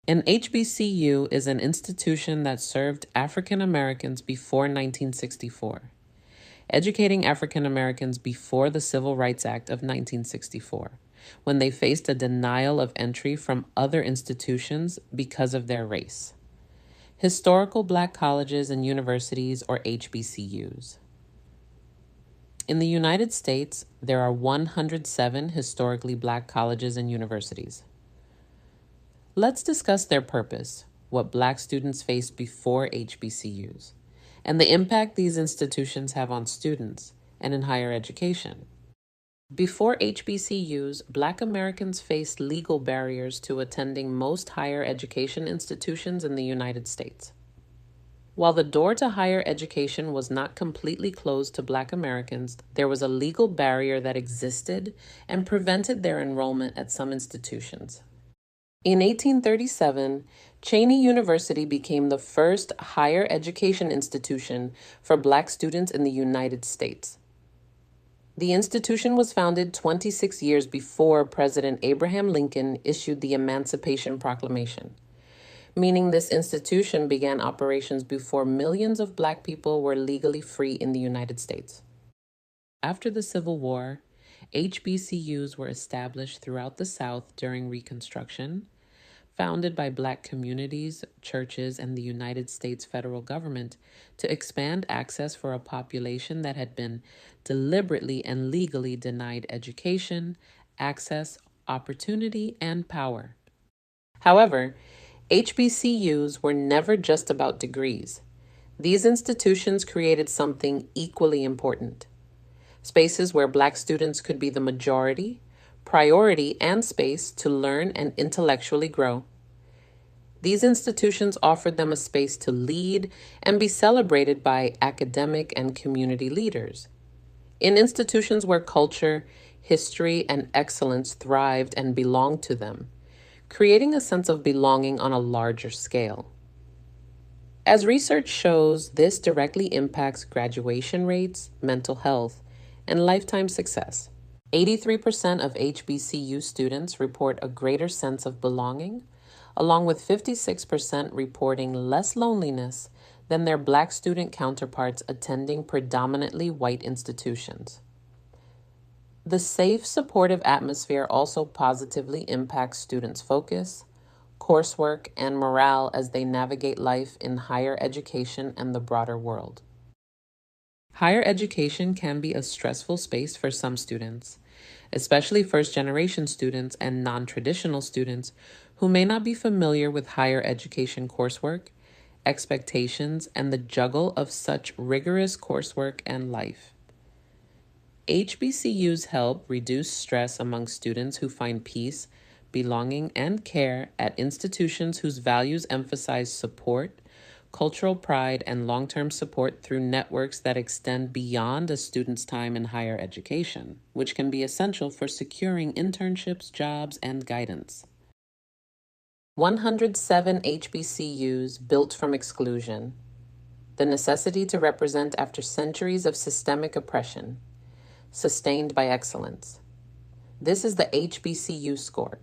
An HBCU is an institution that served African Americans before 1964, educating African Americans before the Civil Rights Act of 1964, when they faced a denial of entry from other institutions because of their race. Historical Black colleges and universities, or HBCUs. In the United States, there are 107 historically Black colleges and universities. Let's discuss their purpose, what Black students faced before HBCUs, and the impact these institutions have on students and in higher education. Before HBCUs, Black Americans faced legal barriers to attending most higher education institutions in the United States. While the door to higher education was not completely closed to Black Americans, there was a legal barrier that existed and prevented their enrollment at some institutions. In 1837, Cheyney University became the first higher education institution for Black students in the United States. The institution was founded 26 years before President Abraham Lincoln issued the Emancipation Proclamation, meaning this institution began operations before millions of Black people were legally free in the United States. After the Civil War, HBCUs were established throughout the South during Reconstruction, founded by Black communities, churches, and the United States federal government to expand access for a population that had been deliberately and legally denied education, access, opportunity, and power. However, HBCUs were never just about degrees. These institutions created something equally important: spaces where Black students could be the majority, priority, and space to learn and intellectually grow. These institutions offered them a space to lead and be celebrated by academic and community leaders. In institutions where culture, history, and excellence thrived and belonged to them, creating a sense of belonging on a larger scale. As research shows, this directly impacts graduation rates, mental health, and lifetime success. 83% of HBCU students report a greater sense of belonging, along with 56% reporting less loneliness than their Black student counterparts attending predominantly white institutions. The safe, supportive atmosphere also positively impacts students' focus, coursework, and morale as they navigate life in higher education and the broader world. Higher education can be a stressful space for some students, especially first-generation students and non-traditional students who may not be familiar with higher education coursework, expectations, and the juggle of such rigorous coursework and life. HBCUs help reduce stress among students who find peace, belonging, and care at institutions whose values emphasize support, cultural pride, and long-term support through networks that extend beyond a student's time in higher education, which can be essential for securing internships, jobs, and guidance. 107 HBCUs built from exclusion, the necessity to represent after centuries of systemic oppression, sustained by excellence. This is the HBCU Score.